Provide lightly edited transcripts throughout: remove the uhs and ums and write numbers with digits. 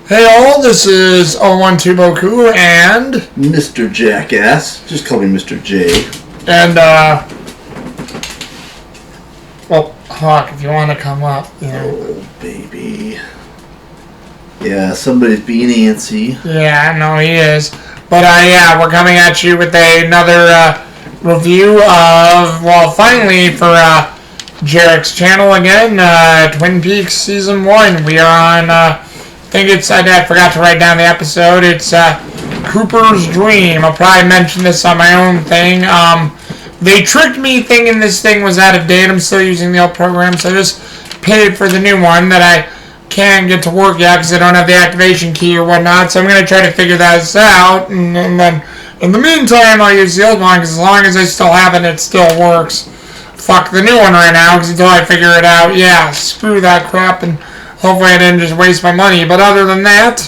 Hey all, this is 012 Boku and Mr. Jackass. Just call me Mr. J. And well, Hawk, if you want to come up, you know. Oh, baby. Yeah, somebody's being antsy. Yeah, I know he is. But yeah, we're coming at you with another review of, well, finally for Jherick's channel again, Twin Peaks Season 1. We are on, I forgot to write down the episode. It's Cooper's Dream. I'll probably mention this on my own thing. They tricked me thinking this thing was out of date. I'm still using the old program, so I just paid for the new one that I can't get to work yet because I don't have the activation key or whatnot. So I'm going to try to figure that out, and then in the meantime I'll use the old one because as long as I still have it, it still works. Fuck the new one right now because until I figure it out, yeah, screw that crap, and hopefully I didn't just waste my money. But other than that,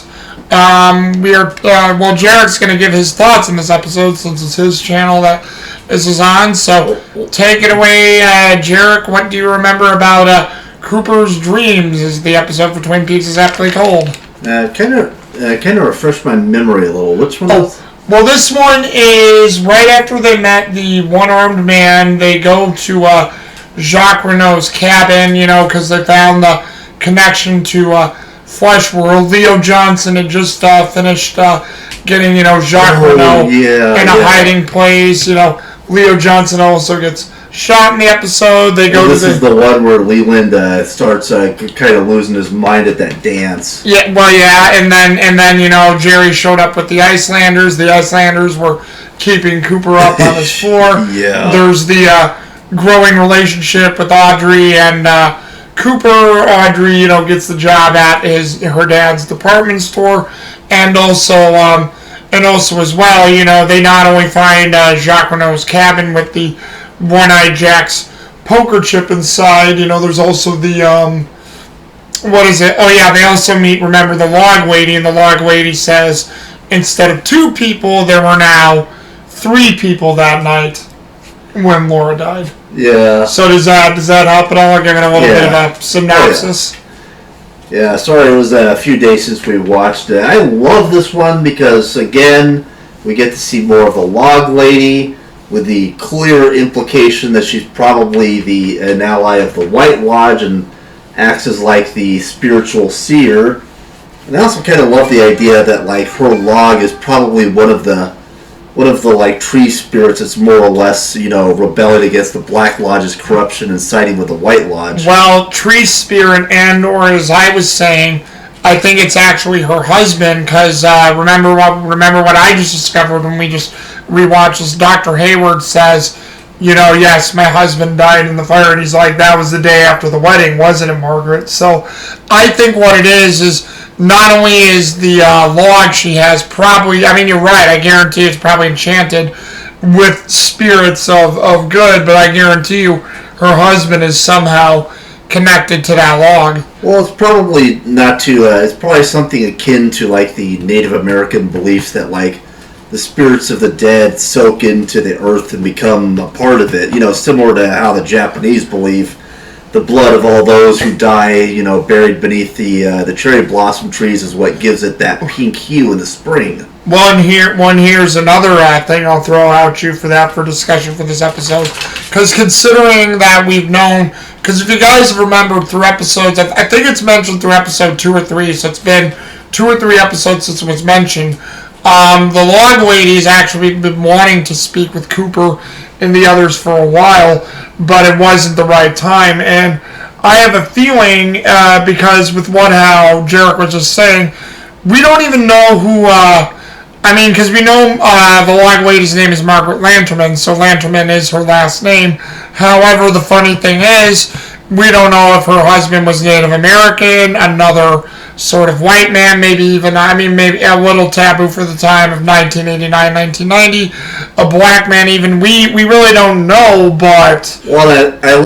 Jherick's going to give his thoughts in this episode since it's his channel that this is on. So take it away, Jherick. What do you remember about Cooper's Dreams? Is the episode for Twin Peaks is aptly told. Kind of refresh my memory a little. Which one was? Well, this one is right after they met the one-armed man. They go to Jacques Renault's cabin, you know, because they found the connection to Flesh World. Leo Johnson had just finished getting, you know, Jacques Renault in a hiding place. You know, Leo Johnson also gets shot in the episode. They go. This is the one where Leland starts kind of losing his mind at that dance. Yeah, well, yeah, and then you know, Jerry showed up with the Icelanders. The Icelanders were keeping Cooper up on his floor. Yeah. There's the growing relationship with Audrey and Cooper. Audrey, you know, gets the job at her dad's department store, and also as well, you know, they not only find Jacques Renault's cabin with the One-Eyed Jack's poker chip inside, you know, there's also the, what is it? Oh, yeah, they also meet, remember, the log lady, and the log lady says instead of 2 people, there were now 3 people that night when Laura died. Yeah. So does that help at all? I'll give it a little bit of a synopsis. Yeah, sorry, it was a few days since we watched it. I love this one because, again, we get to see more of the log lady, with the clear implication that she's probably an ally of the White Lodge and acts as like the spiritual seer. And I also kind of love the idea that like her log is probably one of the like tree spirits that's more or less, you know, rebelling against the Black Lodge's corruption and siding with the White Lodge. Well, tree spirit, and or as I was saying, I think it's actually her husband, because remember what I just discovered when we just rewatched this. Dr. Hayward says, you know, yes, my husband died in the fire, and he's like, that was the day after the wedding, wasn't it, Margaret? So I think what it is not only is the log she has probably, I mean, you're right, I guarantee it's probably enchanted with spirits of good, but I guarantee you her husband is somehow connected to that log. Well, it's probably not too. It's probably something akin to like the Native American beliefs that like the spirits of the dead soak into the earth and become a part of it. You know, similar to how the Japanese believe the blood of all those who die, you know, buried beneath the cherry blossom trees is what gives it that pink hue in the spring. Here's another thing I'll throw out you for that for discussion for this episode, because considering that we've known, because if you guys have remembered through episodes, I think it's mentioned through episode 2 or 3, so it's been 2 or 3 episodes since it was mentioned. The log lady's actually been wanting to speak with Cooper and the others for a while, but it wasn't the right time, and I have a feeling, because with how Jherick was just saying, we don't even know who, because we know the log lady's name is Margaret Lanterman, so Lanterman is her last name. However, the funny thing is, we don't know if her husband was Native American, another sort of white man, maybe maybe a little taboo for the time of 1989, 1990, a black man even. We really don't know, but... Well,